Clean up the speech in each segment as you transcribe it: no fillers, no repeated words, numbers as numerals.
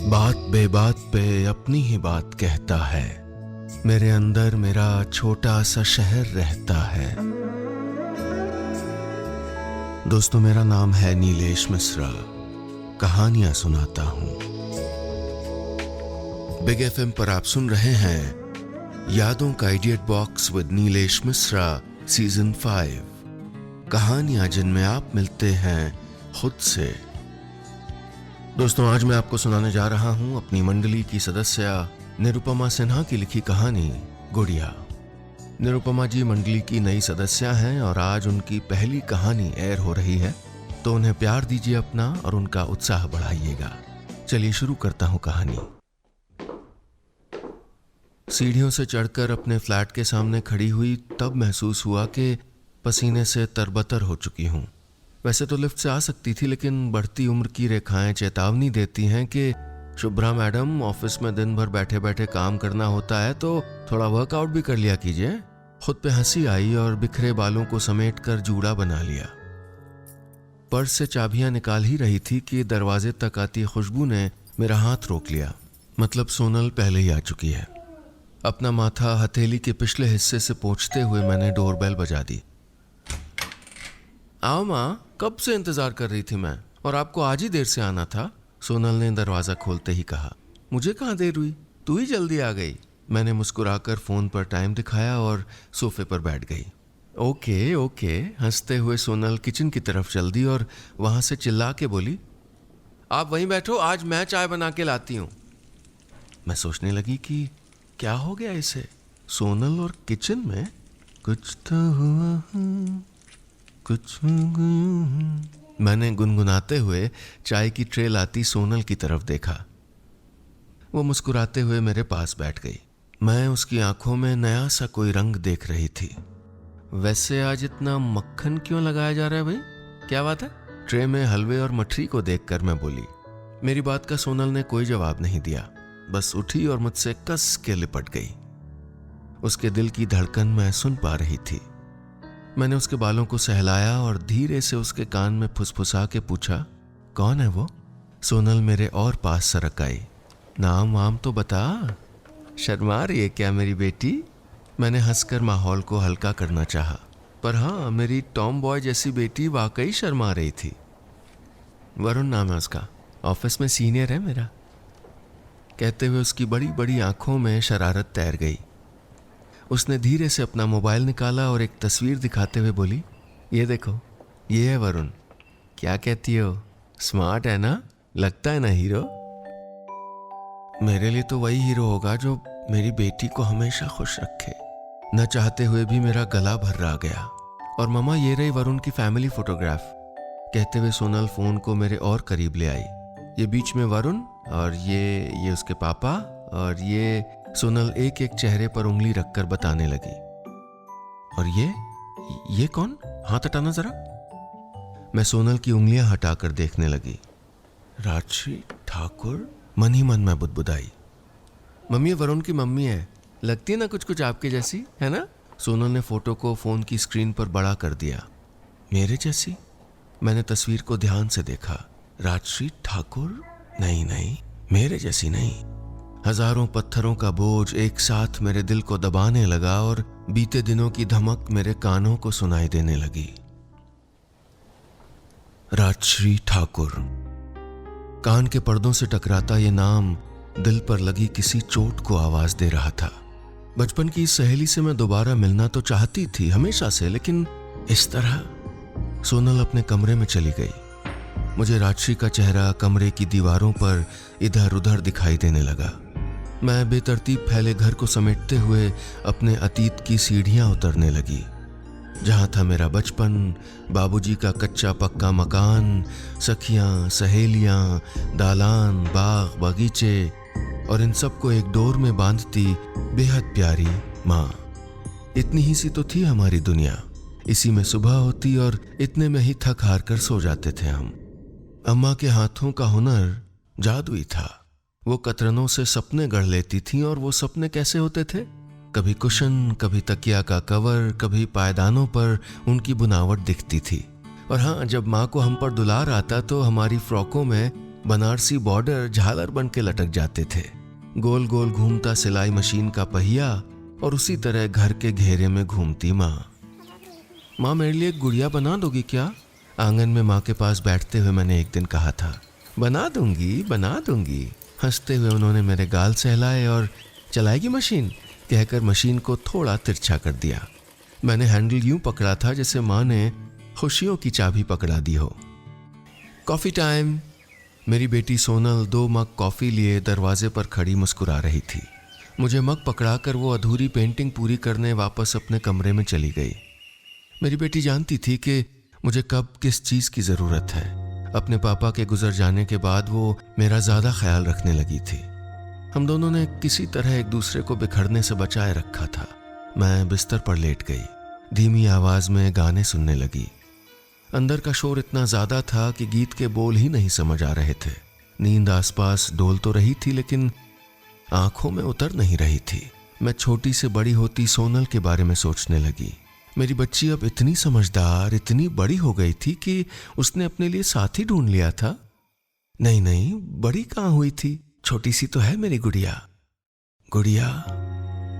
बात बेबात पे अपनी ही बात कहता है। मेरे अंदर मेरा छोटा सा शहर रहता है। दोस्तों, मेरा नाम है नीलेश मिश्रा। कहानियां सुनाता हूं। बिग एफएम पर आप सुन रहे हैं यादों का idiot box with Nilesh Mishra season 5। कहानियां जिनमें आप मिलते हैं खुद से। दोस्तों, आज मैं आपको सुनाने जा रहा हूं अपनी मंडली की सदस्य निरुपमा सिन्हा की लिखी कहानी गुड़िया। निरुपमा जी मंडली की नई सदस्य हैं और आज उनकी पहली कहानी एयर हो रही है, तो उन्हें प्यार दीजिए अपना और उनका उत्साह बढ़ाइएगा। चलिए शुरू करता हूं कहानी। सीढ़ियों से चढ़कर अपने फ्लैट के सामने खड़ी हुई तब महसूस हुआ कि पसीने से तरबतर हो चुकी हूं। वैसे तो लिफ्ट से आ सकती थी, लेकिन बढ़ती उम्र की रेखाएं चेतावनी देती हैं कि शुभ्रा मैडम, ऑफिस में दिन भर बैठे बैठे काम करना होता है तो थोड़ा वर्कआउट भी कर लिया कीजिए। खुद पे हंसी आई और बिखरे बालों को समेटकर जूड़ा बना लिया। पर्स से चाबियां निकाल ही रही थी कि दरवाजे तक आती खुशबू ने मेरा हाथ रोक लिया। मतलब सोनल पहले ही आ चुकी है। अपना माथा हथेली के पिछले हिस्से से पोंछते हुए मैंने डोरबेल बजा दी। आओ माँ, कब से इंतजार कर रही थी मैं, और आपको आज ही देर से आना था। सोनल ने दरवाजा खोलते ही कहा। मुझे कहाँ देर हुई, तू ही जल्दी आ गई। मैंने मुस्कुराकर फोन पर टाइम दिखाया और सोफे पर बैठ गई। ओके ओके, हंसते हुए सोनल किचन की तरफ चल दी और वहां से चिल्ला के बोली, आप वहीं बैठो, आज मैं चाय बना के लाती हूँ। मैं सोचने लगी कि क्या हो गया इसे। सोनल और किचन में कुछ तो हुआ, कुछ मैंने गुनगुनाते हुए चाय की ट्रे लाती सोनल की तरफ देखा। वो मुस्कुराते हुए मेरे पास बैठ गई। मैं उसकी आंखों में नया सा कोई रंग देख रही थी। वैसे आज इतना मक्खन क्यों लगाया जा रहा है भाई, क्या बात है? ट्रे में हलवे और मठरी को देखकर मैं बोली। मेरी बात का सोनल ने कोई जवाब नहीं दिया, बस उठी और मुझसे कस के लिपट गई। उसके दिल की धड़कन मैं सुन पा रही थी। मैंने उसके बालों को सहलाया और धीरे से उसके कान में फुसफुसा के पूछा, कौन है वो? सोनल मेरे और पास सरक आई। नाम वाम तो बता, शर्मा रही है क्या मेरी बेटी? मैंने हंसकर माहौल को हल्का करना चाहा, पर हाँ, मेरी टॉम बॉय जैसी बेटी वाकई शर्मा रही थी। वरुण नाम है उसका, ऑफिस में सीनियर है मेरा। कहते हुए उसकी बड़ी बड़ी आंखों में शरारत तैर गई। उसने धीरे से अपना मोबाइल निकाला और एक तस्वीर दिखाते हुए बोली, ये देखो, ये है वरुण। क्या कहती हो, स्मार्ट है ना? लगता है ना हीरो? मेरे लिए तो वही हीरो होगा जो मेरी बेटी को हमेशा खुश रखे। न चाहते हुए भी मेरा गला भर आ गया। और मम्मा, ये रही वरुण की फैमिली फोटोग्राफ। कहते हुए सोनल फोन को मेरे और करीब ले आई। ये बीच में वरुण और ये उसके पापा, और ये सोनल एक एक चेहरे पर उंगली रखकर बताने लगी। और ये कौन? हाथ हटाना जरा। मैं सोनल की उंगलियां हटाकर देखने लगी। राजश्री ठाकुर, मन ही मन में बुदबुदाई। मम्मी, वरुण की मम्मी है, लगती है ना कुछ कुछ आपके जैसी, है ना? सोनल ने फोटो को फोन की स्क्रीन पर बड़ा कर दिया। मेरे जैसी? मैंने तस्वीर को ध्यान से देखा। राजश्री ठाकुर? नहीं, मेरे जैसी नहीं। हजारों पत्थरों का बोझ एक साथ मेरे दिल को दबाने लगा और बीते दिनों की धमक मेरे कानों को सुनाई देने लगी। राजश्री ठाकुर। कान के पर्दों से टकराता ये नाम दिल पर लगी किसी चोट को आवाज दे रहा था। बचपन की इस सहेली से मैं दोबारा मिलना तो चाहती थी हमेशा से, लेकिन इस तरह। सोनल अपने कमरे में चली गई। मुझे राजश्री का चेहरा कमरे की दीवारों पर इधर उधर दिखाई देने लगा। मैं बेतरतीब फैले घर को समेटते हुए अपने अतीत की सीढ़ियां उतरने लगी, जहां था मेरा बचपन, बाबूजी का कच्चा पक्का मकान, सखियां, सहेलियां, दालान, बाग, बगीचे, और इन सबको एक डोर में बांधती बेहद प्यारी माँ। इतनी ही सी तो थी हमारी दुनिया। इसी में सुबह होती और इतने में ही थक हार कर सो जाते थे हम। अम्मा के हाथों का हुनर जादुई था। वो कतरनों से सपने गढ़ लेती थीं, और वो सपने कैसे होते थे? कभी कुशन, कभी तकिया का कवर, कभी पायदानों पर उनकी बुनावट दिखती थी। और हाँ, जब माँ को हम पर दुलार आता तो हमारी फ्रॉकों में बनारसी बॉर्डर झालर बन के लटक जाते थे, गोल गोल घूमता सिलाई मशीन का पहिया, और उसी तरह घर के घेरे में घूमती माँ। माँ मेरे लिए एक गुड़िया बना दोगी क्या? आंगन में माँ के पास बैठते हुए मैंने एक दिन कहा था। बना दूंगी। हंसते हुए उन्होंने मेरे गाल सहलाए और चलाएगी मशीन कहकर मशीन को थोड़ा तिरछा कर दिया। मैंने हैंडल यूं पकड़ा था जैसे माँ ने खुशियों की चाबी पकड़ा दी हो। Coffee time. मेरी बेटी सोनल 2 मग कॉफी लिए दरवाजे पर खड़ी मुस्कुरा रही थी। मुझे मग पकड़ाकर वो अधूरी पेंटिंग पूरी करने वापस अपने कमरे में चली गई। मेरी बेटी जानती थी कि मुझे कब किस चीज की जरूरत है। अपने पापा के गुजर जाने के बाद वो मेरा ज्यादा ख्याल रखने लगी थी। हम दोनों ने किसी तरह एक दूसरे को बिखरने से बचाए रखा था। मैं बिस्तर पर लेट गई, धीमी आवाज में गाने सुनने लगी। अंदर का शोर इतना ज्यादा था कि गीत के बोल ही नहीं समझ आ रहे थे। नींद आसपास डोल तो रही थी लेकिन आंखों में उतर नहीं रही थी। मैं छोटी से बड़ी होती सोनल के बारे में सोचने लगी। मेरी बच्ची अब इतनी समझदार, इतनी बड़ी हो गई थी कि उसने अपने लिए साथी ढूंढ लिया था। नहीं, बड़ी कहाँ हुई थी, छोटी सी तो है मेरी गुड़िया।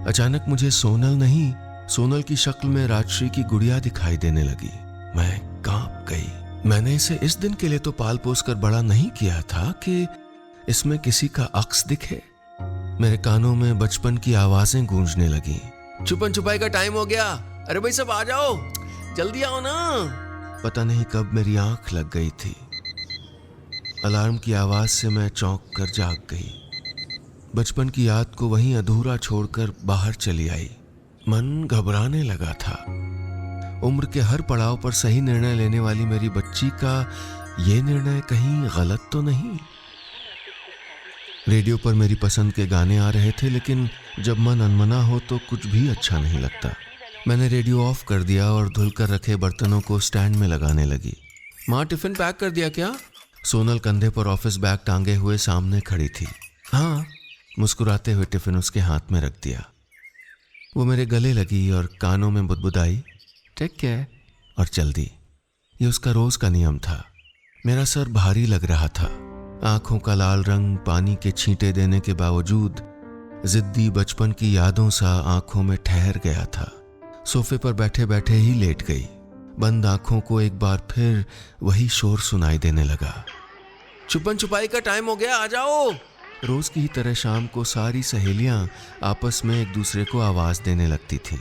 अचानक मुझे सोनल की शक्ल में राजश्री की गुड़िया दिखाई देने लगी। मैं कांप गई। मैंने इसे इस दिन के लिए तो पाल पोस कर बड़ा नहीं किया था कि इसमें किसी का अक्स दिखे। मेरे कानों में बचपन की आवाजें गूंजने लगी। छुपन छुपाई का टाइम हो गया, अरे भाई सब आ जाओ, जल्दी आओ ना। पता नहीं कब मेरी आंख लग गई थी। अलार्म की आवाज से मैं चौंक कर जाग गई। बचपन की याद को वहीं अधूरा छोड़कर बाहर चली आई। मन घबराने लगा था। उम्र के हर पड़ाव पर सही निर्णय लेने वाली मेरी बच्ची का ये निर्णय कहीं गलत तो नहीं। रेडियो पर मेरी पसंद के गाने आ रहे थे, लेकिन जब मन अनमना हो तो कुछ भी अच्छा नहीं लगता। मैंने रेडियो ऑफ कर दिया और धुलकर रखे बर्तनों को स्टैंड में लगाने लगी। माँ टिफिन पैक कर दिया क्या? सोनल कंधे पर ऑफिस बैग टांगे हुए सामने खड़ी थी। हाँ, मुस्कुराते हुए टिफिन उसके हाथ में रख दिया। वो मेरे गले लगी और कानों में बुदबुदाई, टेक केयर, और चल दी। ये उसका रोज का नियम था। मेरा सर भारी लग रहा था। आंखों का लाल रंग पानी के छींटे देने के बावजूद जिद्दी बचपन की यादों सा आंखों में ठहर गया था। सोफे पर बैठे बैठे ही लेट गई। बंद आंखों को एक बार फिर वही शोर सुनाई देने लगा। छुपन छुपाई का टाइम हो गया, आ जाओ। रोज की ही तरह शाम को सारी सहेलियां आपस में एक दूसरे को आवाज देने लगती थीं।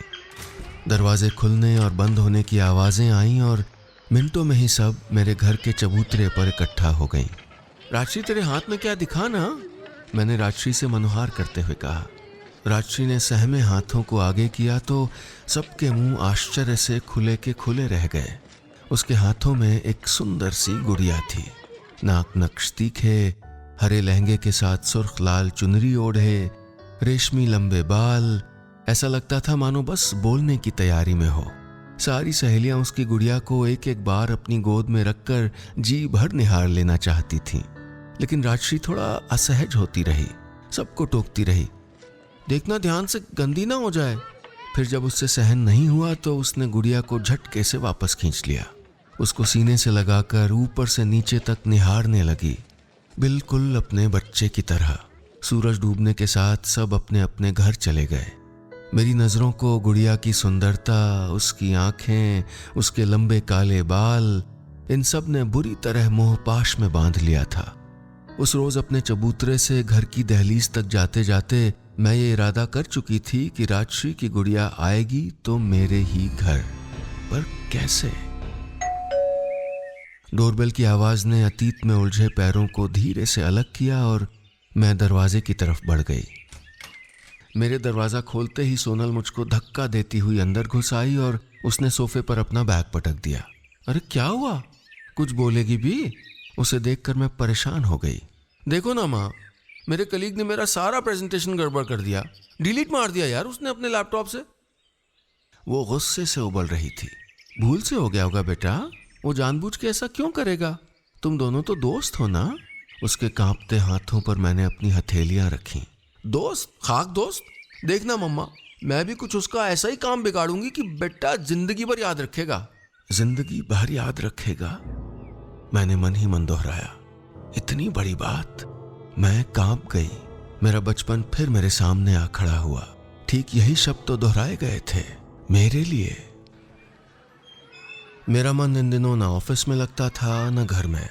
दरवाजे खुलने और बंद होने की आवाजें आईं और मिनटों में ही सब मेरे घर के चबूतरे पर इकट्ठा हो गईं। राजश्री तेरे हाथ में क्या दिखा ना? मैंने राजश्री से मनोहार करते हुए कहा। राजश्री ने सहमे हाथों को आगे किया तो सबके मुंह आश्चर्य से खुले के खुले रह गए। उसके हाथों में एक सुंदर सी गुड़िया थी। नाक नक्श तीखे, हरे लहंगे के साथ सुर्ख लाल चुनरी ओढ़े, रेशमी लंबे बाल। ऐसा लगता था मानो बस बोलने की तैयारी में हो। सारी सहेलियां उसकी गुड़िया को एक एक बार अपनी गोद में रखकर जी भर निहार लेना चाहती थीं। लेकिन राजश्री थोड़ा असहज होती रही, सबको टोकती रही, देखना ध्यान से गंदी ना हो जाए। फिर जब उससे सहन नहीं हुआ तो उसने गुड़िया को झटके से वापस खींच लिया। उसको सीने से लगाकर ऊपर से नीचे तक निहारने लगी, बिल्कुल अपने बच्चे की तरह। सूरज डूबने के साथ सब अपने अपने घर चले गए। मेरी नजरों को गुड़िया की सुंदरता, उसकी आंखें, उसके लंबे काले बाल, इन सब ने बुरी तरह मोहपाश में बांध लिया था। उस रोज अपने चबूतरे से घर की दहलीज तक जाते जाते मैं ये इरादा कर चुकी थी कि राजश्री की गुड़िया आएगी तो मेरे ही घर। पर कैसे? डोरबेल की आवाज ने अतीत में उलझे पैरों को धीरे से अलग किया और मैं दरवाजे की तरफ बढ़ गई। मेरे दरवाजा खोलते ही सोनल मुझको धक्का देती हुई अंदर घुस आई और उसने सोफे पर अपना बैग पटक दिया। अरे क्या हुआ? कुछ बोलेगी भी? उसे देखकर मैं परेशान हो गई। देखो ना माँ, मेरे कलीग ने मेरा सारा प्रेजेंटेशन गड़बड़ कर दिया, डिलीट मार दिया यार उसने अपने लैपटॉप से। वो गुस्से से उबल रही थी। भूल से हो गया होगा बेटा, वो जानबूझ के ऐसा क्यों करेगा? तुम दोनों तो दोस्त हो ना। उसके कांपते हाथों पर मैंने अपनी हथेलियां रखी। दोस्त? खाक दोस्त? देखना मम्मा, मैं भी कुछ उसका ऐसा ही काम बिगाड़ूंगी कि बेटा जिंदगी भर याद रखेगा। जिंदगी भर याद रखेगा? मैंने मन ही मन दोहराया। इतनी बड़ी बात। मैं कांप गई। मेरा बचपन फिर मेरे सामने आ खड़ा हुआ। ठीक यही शब्द तो दोहराए गए थे, मेरे लिए। मेरा मन इन दिनों ना ऑफिस में लगता था न घर में।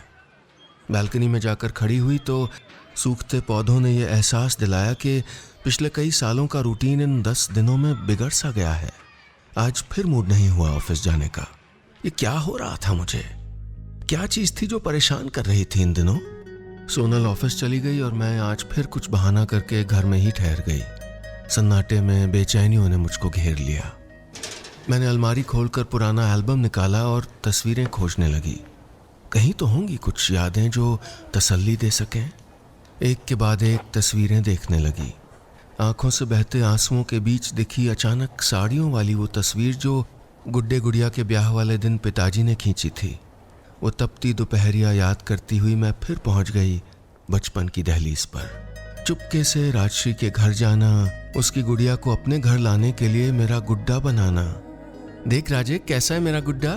बालकनी में जाकर खड़ी हुई तो सूखते पौधों ने यह एहसास दिलाया कि पिछले कई सालों का रूटीन इन 10 दिनों में बिगड़ सा गया है। आज फिर मूड नहीं हुआ ऑफिस जाने का। ये क्या हो रहा था मुझे? क्या चीज थी जो परेशान कर रही थी इन दिनों? सोनल ऑफिस चली गई और मैं आज फिर कुछ बहाना करके घर में ही ठहर गई। सन्नाटे में बेचैनियों ने मुझको घेर लिया। मैंने अलमारी खोलकर पुराना एल्बम निकाला और तस्वीरें खोजने लगी। कहीं तो होंगी कुछ यादें जो तसल्ली दे सकें। एक के बाद एक तस्वीरें देखने लगी। आंखों से बहते आंसुओं के बीच दिखी अचानक साड़ियों वाली वो तस्वीर जो गुड्डे गुड़िया के ब्याह वाले दिन पिताजी ने खींची थी। वो तपती दोपहरिया याद करती हुई मैं फिर पहुंच गई बचपन की दहलीज पर। चुपके से राजश्री के घर जाना, उसकी गुड़िया को अपने घर लाने के लिए मेरा गुड्डा बनाना। देख राजे, कैसा है मेरा गुड्डा?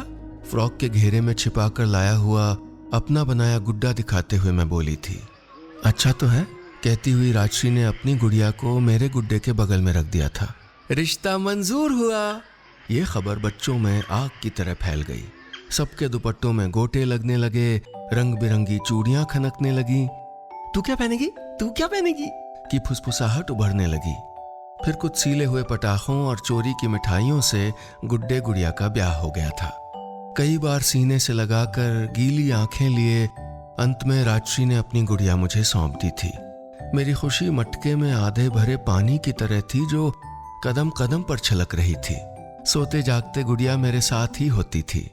फ्रॉक के घेरे में छिपा कर लाया हुआ अपना बनाया गुड्डा दिखाते हुए मैं बोली थी। अच्छा तो है, कहती हुई राजश्री ने अपनी गुड़िया को मेरे गुड्डे के बगल में रख दिया था। रिश्ता मंजूर हुआ। ये खबर बच्चों में आग की तरह फैल गई। सबके दुपट्टों में गोटे लगने लगे, रंग बिरंगी चूड़ियां खनकने लगी। तू क्या पहनेगी, तू क्या पहनेगी की फुसफुसाहट उभरने लगी। फिर कुछ सीले हुए पटाखों और चोरी की मिठाइयों से गुड्डे गुड़िया का ब्याह हो गया था। कई बार सीने से लगाकर गीली आंखें लिए अंत में राजश्री ने अपनी गुड़िया मुझे सौंप दी थी। मेरी खुशी मटके में आधे भरे पानी की तरह थी जो कदम कदम पर छलक रही थी। सोते जागते गुड़िया मेरे साथ ही होती थी,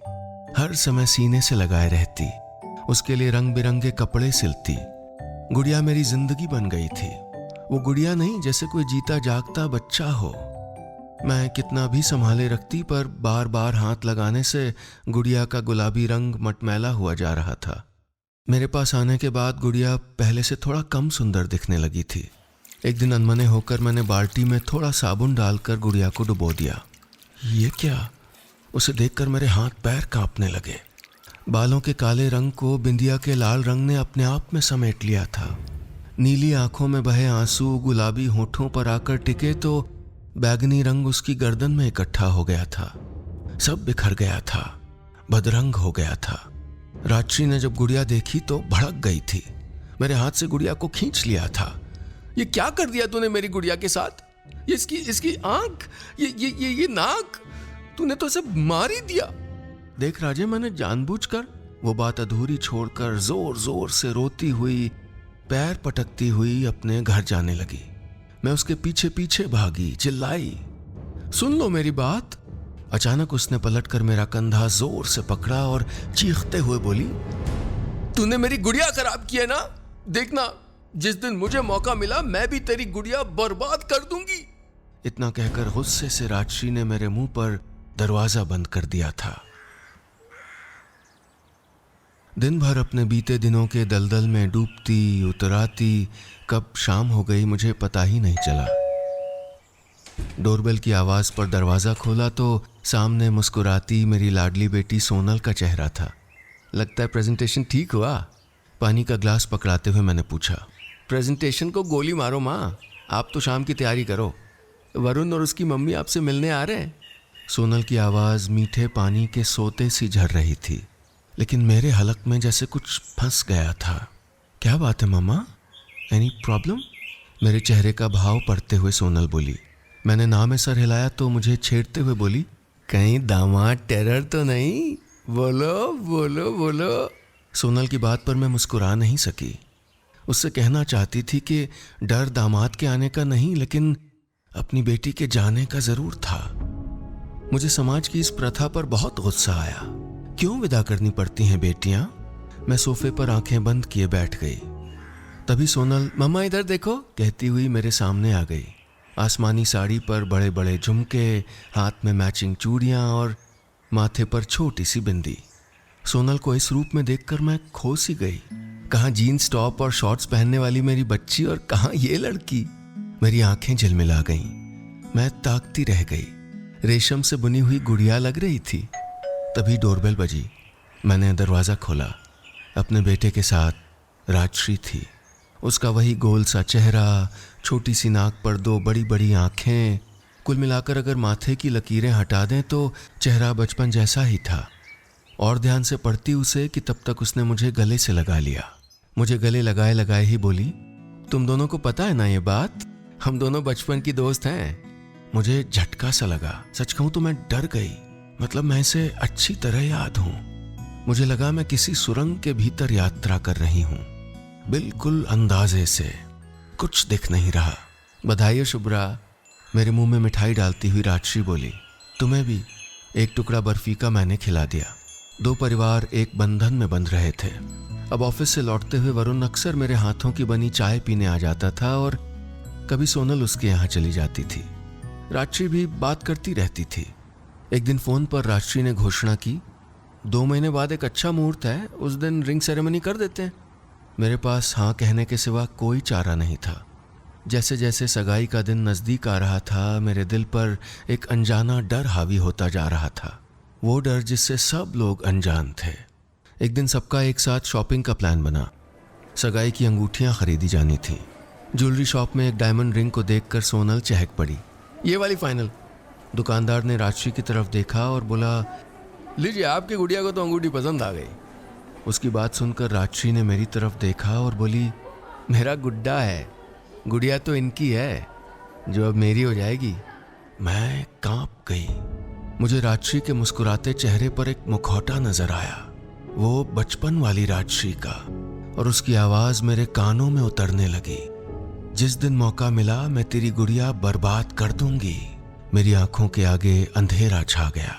हर समय सीने से लगाए रहती, उसके लिए रंग बिरंगे कपड़े सिलती। गुड़िया मेरी जिंदगी बन गई थी। वो गुड़िया नहीं जैसे कोई जीता जागता बच्चा हो। मैं कितना भी संभाले रखती पर बार बार हाथ लगाने से गुड़िया का गुलाबी रंग मटमैला हुआ जा रहा था। मेरे पास आने के बाद गुड़िया पहले से थोड़ा कम सुंदर दिखने लगी थी। एक दिन अनमने होकर मैंने बाल्टी में थोड़ा साबुन डालकर गुड़िया को डुबो दिया। ये क्या? उसे देखकर मेरे हाथ पैर कांपने लगे। बालों के काले रंग को बिंदिया के लाल रंग ने अपने आप में समेट लिया था। नीली आंखों में बहे आंसू गुलाबी होठों पर आकर टिके तो बैगनी रंग उसकी गर्दन में इकट्ठा हो गया था। सब बिखर गया था, बदरंग हो गया था। राजश्री ने जब गुड़िया देखी तो भड़क गई थी। मेरे हाथ से गुड़िया को खींच लिया था। ये क्या कर दिया तूने मेरी गुड़िया के साथ? ये इसकी आंख, ये नाक, तूने तो इसे मार ही दिया। देख राजे, मैंने जानबूझकर वो बात अधूरी छोड़कर जोर जोर से रोती हुई, पैर पटकती हुई अपने घर जाने लगी। मैं उसके पीछे पीछे भागी, चिल्लाई, सुन लो मेरी बात। अचानक उसने पलटकर मेरा कंधा जोर से पकड़ा और चीखते हुए बोली, तूने मेरी गुड़िया खराब की है ना? देखना, जिस दिन मुझे मौका मिला मैं भी तेरी गुड़िया बर्बाद कर दूंगी। इतना कहकर गुस्से से राजश्री ने मेरे मुंह पर दरवाजा बंद कर दिया था। दिन भर अपने बीते दिनों के दलदल में डूबती उतराती कब शाम हो गई मुझे पता ही नहीं चला। डोरबेल की आवाज पर दरवाजा खोला तो सामने मुस्कुराती मेरी लाडली बेटी सोनल का चेहरा था। लगता है प्रेजेंटेशन ठीक हुआ? पानी का ग्लास पकड़ाते हुए मैंने पूछा। प्रेजेंटेशन को गोली मारो माँ, आप तो शाम की तैयारी करो। वरुण और उसकी मम्मी आपसे मिलने आ रहे हैं। सोनल की आवाज़ मीठे पानी के सोते सी झर रही थी, लेकिन मेरे हलक में जैसे कुछ फंस गया था। क्या बात है मम्मा? Any problem? मेरे चेहरे का भाव पढ़ते हुए सोनल बोली। मैंने ना में सर हिलाया तो मुझे छेड़ते हुए बोली, कहीं दामाद टेरर तो नहीं? बोलो बोलो बोलो। सोनल की बात पर मैं मुस्कुरा नहीं सकी। उससे कहना चाहती थी कि डर दामाद के आने का नहीं, लेकिन अपनी बेटी के जाने का जरूर था। मुझे समाज की इस प्रथा पर बहुत गुस्सा आया। क्यों विदा करनी पड़ती हैं बेटियां? मैं सोफे पर आंखें बंद किए बैठ गई। तभी सोनल मम्मा इधर देखो कहती हुई मेरे सामने आ गई। आसमानी साड़ी पर बड़े बड़े झुमके, हाथ में मैचिंग चूड़ियां और माथे पर छोटी सी बिंदी। सोनल को इस रूप में देखकर मैं खो सी गई। कहाँ जीन्स टॉप और शॉर्ट्स पहनने वाली मेरी बच्ची और कहाँ ये लड़की। मेरी आंखें झिलमिला गईं। मैं ताकती रह गई। रेशम से बुनी हुई गुड़िया लग रही थी। तभी डोरबेल बजी। मैंने दरवाज़ा खोला। अपने बेटे के साथ राजश्री थी। उसका वही गोल सा चेहरा, छोटी सी नाक पर 2 बड़ी बड़ी आंखें, कुल मिलाकर अगर माथे की लकीरें हटा दें तो चेहरा बचपन जैसा ही था। और ध्यान से पढ़ती उसे कि तब तक उसने मुझे गले से लगा लिया। मुझे गले लगाए लगाए ही बोली, तुम दोनों को पता है ना ये बात, हम दोनों बचपन की दोस्त हैं। मुझे झटका सा लगा। सच कहूं तो मैं डर गई। मतलब मैं इसे अच्छी तरह याद हूं। मुझे लगा मैं किसी सुरंग के भीतर यात्रा कर रही हूं, बिल्कुल अंदाजे से। कुछ दिख नहीं रहा। बधाई हो शुभ्रा, मेरे मुंह में मिठाई डालती हुई राजश्री बोली। तुम्हें भी। एक टुकड़ा बर्फी का मैंने खिला दिया। 2 परिवार एक बंधन में बंध रहे थे। अब ऑफिस से लौटते हुए वरुण अक्सर मेरे हाथों की बनी चाय पीने आ जाता था और कभी सोनल उसके यहाँ चली जाती थी। राजश्री भी बात करती रहती थी। एक दिन फोन पर राजश्री ने घोषणा की, 2 महीने बाद एक अच्छा मुहूर्त है, उस दिन रिंग सेरेमनी कर देते हैं। मेरे पास हाँ कहने के सिवा कोई चारा नहीं था। जैसे जैसे सगाई का दिन नज़दीक आ रहा था, मेरे दिल पर एक अनजाना डर हावी होता जा रहा था। वो डर जिससे सब लोग अनजान थे। एक दिन सबका एक साथ शॉपिंग का प्लान बना। सगाई की अंगूठियां खरीदी जानी थी। ज्वेलरी शॉप में एक डायमंड रिंग को देखकर सोनल चहक पड़ी, ये वाली फाइनल। दुकानदार ने राजश्री की तरफ देखा और बोला, लीजिए, आपकी गुड़िया को तो अंगूठी पसंद आ गई। उसकी बात सुनकर राजश्री ने मेरी तरफ देखा और बोली, मेरा गुड्डा है, गुड़िया तो इनकी है जो अब मेरी हो जाएगी। मैं कांप गई। मुझे राजश्री के मुस्कुराते चेहरे पर एक मुखौटा नजर आया, वो बचपन वाली राजश्री का, और उसकी आवाज मेरे कानों में उतरने लगी। जिस दिन मौका मिला मैं तेरी गुड़िया बर्बाद कर दूंगी। मेरी आंखों के आगे अंधेरा छा गया।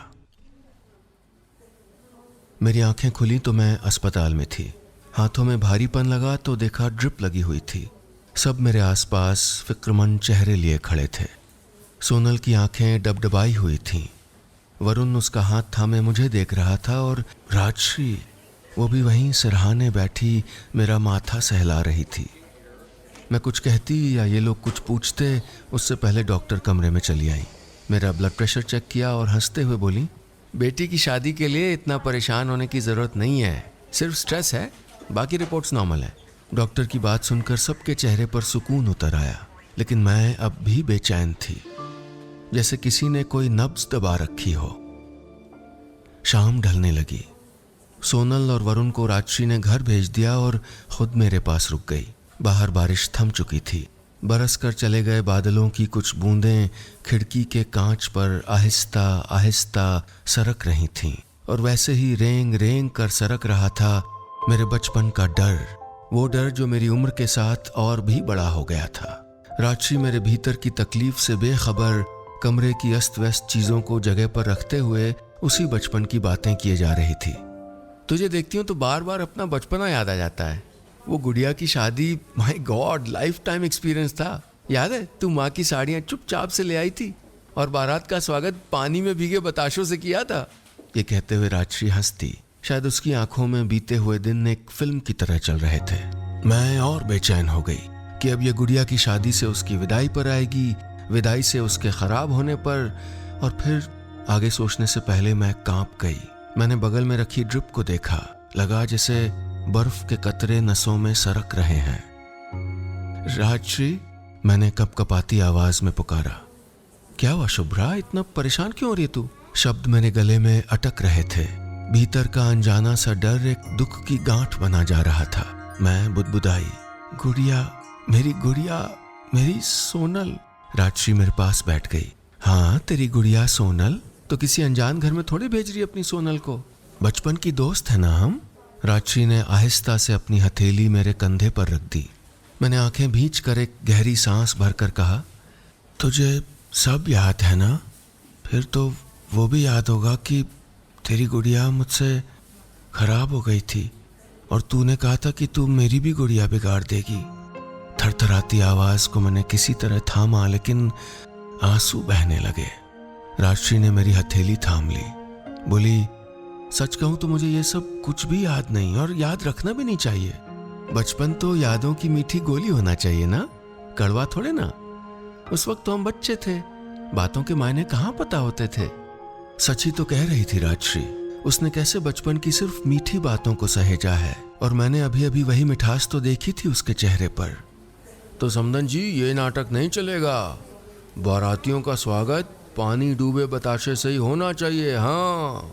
मेरी आंखें खुली तो मैं अस्पताल में थी। हाथों में भारीपन लगा तो देखा ड्रिप लगी हुई थी। सब मेरे आसपास फिक्रमंद चेहरे लिए खड़े थे। सोनल की आंखें डबडबाई हुई थीं। वरुण उसका हाथ थामे मुझे देख रहा था और राजश्री, वो भी वहीं सिरहाने बैठी मेरा माथा सहला रही थी। मैं कुछ कहती या ये लोग कुछ पूछते उससे पहले डॉक्टर कमरे में चली आई। मेरा ब्लड प्रेशर चेक किया और हंसते हुए बोली, बेटी की शादी के लिए इतना परेशान होने की ज़रूरत नहीं है, सिर्फ स्ट्रेस है, बाकी रिपोर्ट्स नॉर्मल है। डॉक्टर की बात सुनकर सबके चेहरे पर सुकून उतर आया, लेकिन मैं अब भी बेचैन थी, जैसे किसी ने कोई नब्ज दबा रखी हो। शाम ढलने लगी। सोनल और वरुण को राजश्री ने घर भेज दिया और खुद मेरे पास रुक गई। बाहर बारिश थम चुकी थी। बरस कर चले गए बादलों की कुछ बूंदें खिड़की के कांच पर आहिस्ता आहिस्ता सरक रही थीं, और वैसे ही रेंग रेंग कर सरक रहा था मेरे बचपन का डर, वो डर जो मेरी उम्र के साथ और भी बड़ा हो गया था। राजश्री मेरे भीतर की तकलीफ से बेखबर कमरे की अस्त व्यस्त चीजों को जगह पर रखते हुए उसी बचपन की बातें किए जा रही थी। तुझे देखती हूँ तो बार बार अपना बचपना याद आ जाता है। वो गुड़िया की शादी, my God, life time experience था। याद है तू माँ की साड़ियाँ चुपचाप से ले आई थी और बारात का स्वागत पानी में भीगे बताशों से किया था। ये कहते हुए राजश्री हंसती। शायद उसकी आंखों में बीते हुए दिन एक फिल्म की तरह चल रहे थे। मैं और बेचैन हो गई कि अब ये गुड़िया की शादी से उसकी विदाई पर आएगी, विदाई से उसके खराब होने पर, और फिर आगे सोचने से पहले मैं कांप गई। मैंने बगल में रखी ड्रिप को देखा, लगा जैसे बर्फ के कतरे नसों में सरक रहे हैं। राजश्री, मैंने कपकपाती आवाज में पुकारा। क्या हुआ शुभ्रा, इतना परेशान क्यों हो रही है तू? शब्द मेरे गले में अटक रहे थे। भीतर का अनजाना सा डर एक दुख की गांठ बना जा रहा था। मैं बुदबुदाई, गुड़िया, मेरी सोनल। राजश्री मेरे पास बैठ गई। हाँ, तेरी गुड़िया सोनल तो किसी अनजान घर में थोड़े भेज रही अपनी सोनल को, बचपन की दोस्त है ना हम। राजश्री ने आहिस्ता से अपनी हथेली मेरे कंधे पर रख दी। मैंने आंखें भींच कर एक गहरी सांस भरकर कहा, तुझे सब याद है ना? फिर तो वो भी याद होगा कि तेरी गुड़िया मुझसे खराब हो गई थी और तूने कहा था कि तू मेरी भी गुड़िया बिगाड़ देगी। थरथराती आवाज को मैंने किसी तरह थामा, लेकिन आंसू बहने लगे। राजश्री ने मेरी हथेली थाम ली, बोली, सच कहूं तो मुझे ये सब कुछ भी याद नहीं, और याद रखना भी नहीं चाहिए। बचपन तो यादों की मीठी गोली होना चाहिए ना, कड़वा थोड़े ना। उस वक्त तो हम बच्चे थे, बातों के मायने कहाँ पता होते थे। सच ही तो कह रही थी राजश्री। उसने कैसे बचपन की सिर्फ मीठी बातों को सहेजा है, और मैंने अभी अभी वही मिठास तो देखी थी उसके चेहरे पर। तो समदन जी, ये नाटक नहीं चलेगा। बारातियों का स्वागत पानी डूबे बताशे से ही होना चाहिए। हाँ,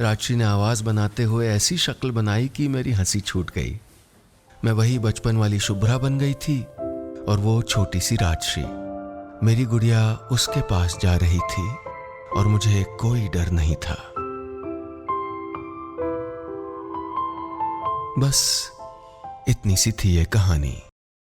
राजश्री ने आवाज बनाते हुए ऐसी शक्ल बनाई कि मेरी हंसी छूट गई। मैं वही बचपन वाली शुभ्रा बन गई थी और वो छोटी सी राजश्री। मेरी गुड़िया उसके पास जा रही थी और मुझे कोई डर नहीं था। बस इतनी सी थी ये कहानी।